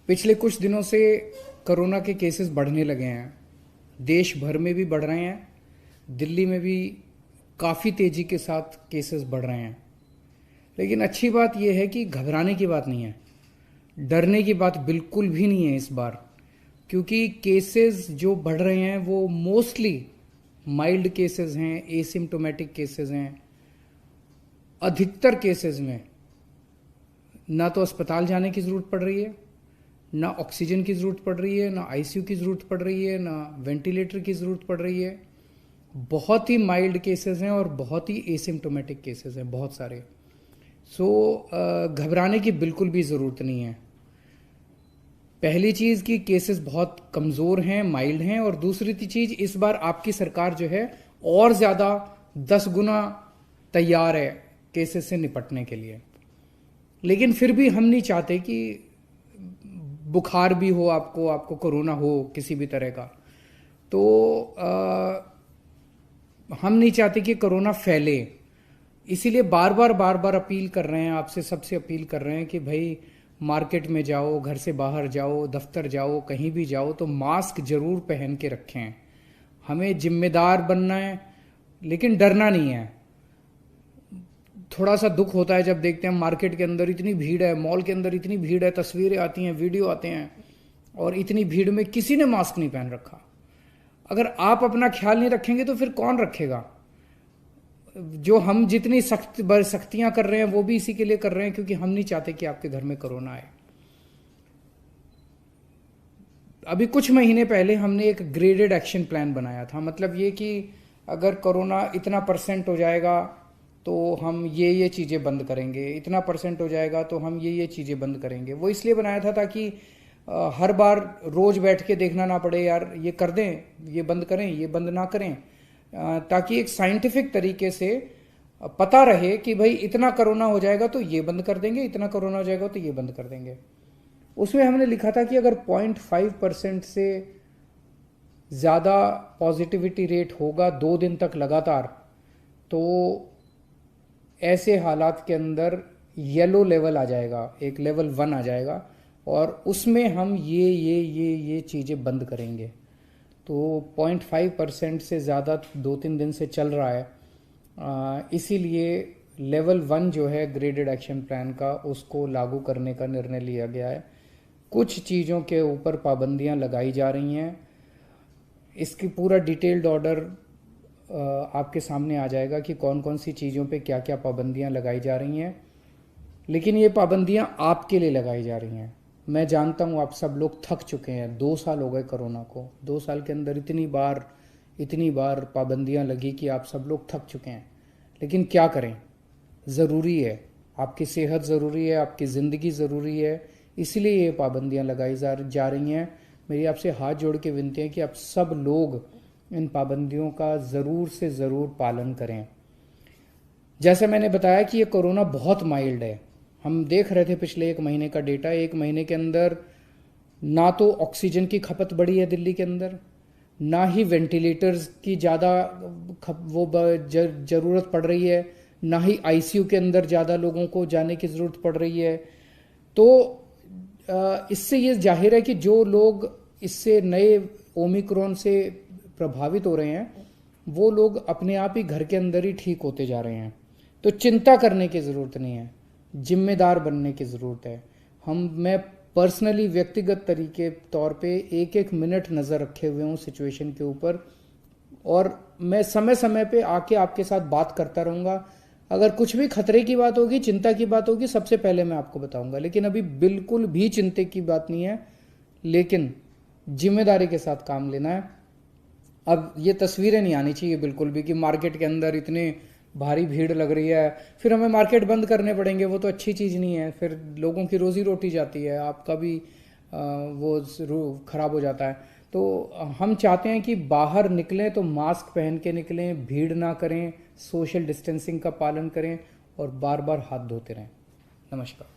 पिछले कुछ दिनों से कोरोना के केसेस बढ़ने लगे हैं। देश भर में भी बढ़ रहे हैं। दिल्ली में भी काफ़ी तेज़ी के साथ केसेस बढ़ रहे हैं। लेकिन अच्छी बात यह है कि घबराने की बात नहीं है, डरने की बात बिल्कुल भी नहीं है इस बार। क्योंकि केसेस जो बढ़ रहे हैं वो मोस्टली माइल्ड केसेस हैं, एसिम्टोमेटिक केसेस हैं। अधिकतर केसेस में ना तो अस्पताल जाने की ज़रूरत पड़ रही है, ना ऑक्सीजन की ज़रूरत पड़ रही है, ना आईसीयू की ज़रूरत पड़ रही है, ना वेंटिलेटर की ज़रूरत पड़ रही है। बहुत ही माइल्ड केसेस हैं और बहुत ही एसिम्टोमेटिक केसेस हैं, बहुत सारे। घबराने की बिल्कुल भी ज़रूरत नहीं है। पहली चीज़ कि केसेस बहुत कमज़ोर हैं, माइल्ड हैं, और दूसरी चीज़ इस बार आपकी सरकार जो है और ज़्यादा 10 गुना तैयार है केसेस से निपटने के लिए। लेकिन फिर भी हम नहीं चाहते कि बुखार भी हो, आपको कोरोना हो किसी भी तरह का, तो हम नहीं चाहते कि कोरोना फैले। इसीलिए बार बार अपील कर रहे हैं, आपसे सबसे अपील कर रहे हैं कि भाई मार्केट में जाओ, घर से बाहर जाओ, दफ्तर जाओ, कहीं भी जाओ तो मास्क जरूर पहन के रखें। हमें जिम्मेदार बनना है, लेकिन डरना नहीं है। थोड़ा सा दुख होता है जब देखते हैं मार्केट के अंदर इतनी भीड़ है, मॉल के अंदर इतनी भीड़ है, तस्वीरें आती हैं, वीडियो आते हैं, और इतनी भीड़ में किसी ने मास्क नहीं पहन रखा। अगर आप अपना ख्याल नहीं रखेंगे तो फिर कौन रखेगा? जो हम जितनी सख्तियां कर रहे हैं वो भी इसी के लिए कर रहे हैं, क्योंकि हम नहीं चाहते कि आपके घर में कोरोना आए। अभी कुछ महीने पहले हमने एक ग्रेडेड एक्शन प्लान बनाया था। मतलब ये कि अगर कोरोना इतना % हो जाएगा तो हम ये चीज़ें बंद करेंगे, इतना % हो जाएगा तो हम ये चीज़ें बंद करेंगे। वो इसलिए बनाया था ताकि हर बार रोज बैठ के देखना ना पड़े, यार ये कर दें, ये बंद करें, ये बंद ना करें, ताकि एक साइंटिफिक तरीके से पता रहे कि भाई इतना कोरोना हो जाएगा तो ये बंद कर देंगे, इतना कोरोना हो जाएगा तो ये बंद कर देंगे। उसमें हमने लिखा था कि अगर 0.5% से ज़्यादा पॉजिटिविटी रेट होगा 2 दिन तक लगातार, तो ऐसे हालात के अंदर येलो लेवल आ जाएगा, एक लेवल 1 आ जाएगा, और उसमें हम ये चीज़ें बंद करेंगे। तो 0.5% से ज़्यादा 2-3 दिन से चल रहा है, इसीलिए लेवल 1 जो है ग्रेडेड एक्शन प्लान का, उसको लागू करने का निर्णय लिया गया है। कुछ चीज़ों के ऊपर पाबंदियां लगाई जा रही हैं। इसकी पूरा डिटेल्ड ऑर्डर आपके सामने आ जाएगा कि कौन कौन सी चीज़ों पे क्या क्या पाबंदियां लगाई जा रही हैं। लेकिन ये पाबंदियां आपके लिए लगाई जा रही हैं। मैं जानता हूँ आप सब लोग थक चुके हैं। 2 साल हो गए कोरोना को, 2 साल के अंदर इतनी बार पाबंदियां लगी कि आप सब लोग थक चुके हैं। लेकिन क्या करें, ज़रूरी है, आपकी सेहत ज़रूरी है, आपकी ज़िंदगी ज़रूरी है, इसलिए ये पाबंदियां लगाई जा रही हैं। मेरी आपसे हाथ जोड़ के विनती है कि आप सब लोग इन पाबंदियों का ज़रूर से ज़रूर पालन करें। जैसे मैंने बताया कि ये कोरोना बहुत माइल्ड है। हम देख रहे थे पिछले 1 महीने का डेटा। 1 महीने के अंदर ना तो ऑक्सीजन की खपत बढ़ी है दिल्ली के अंदर, ना ही वेंटिलेटर्स की ज़्यादा ज़रूरत पड़ रही है, ना ही आईसीयू के अंदर ज़्यादा लोगों को जाने की ज़रूरत पड़ रही है। तो इससे ये जाहिर है कि जो लोग इससे नए ओमिक्रॉन से प्रभावित हो रहे हैं वो लोग अपने आप ही घर के अंदर ही ठीक होते जा रहे हैं। तो चिंता करने की ज़रूरत नहीं है, जिम्मेदार बनने की ज़रूरत है। मैं पर्सनली व्यक्तिगत तरीके तौर पे 1-1 मिनट नज़र रखे हुए हूँ सिचुएशन के ऊपर, और मैं समय समय पे आके आपके साथ बात करता रहूँगा। अगर कुछ भी खतरे की बात होगी, चिंता की बात होगी, सबसे पहले मैं आपको बताऊंगा। लेकिन अभी बिल्कुल भी चिंता की बात नहीं है, लेकिन जिम्मेदारी के साथ काम लेना है। अब ये तस्वीरें नहीं आनी चाहिए बिल्कुल भी कि मार्केट के अंदर इतने भारी भीड़ लग रही है, फिर हमें मार्केट बंद करने पड़ेंगे। वो तो अच्छी चीज़ नहीं है, फिर लोगों की रोजी रोटी जाती है, आपका भी वो खराब हो जाता है। तो हम चाहते हैं कि बाहर निकलें तो मास्क पहन के निकलें, भीड़ ना करें, सोशल डिस्टेंसिंग का पालन करें, और बार बार हाथ धोते रहें। नमस्कार।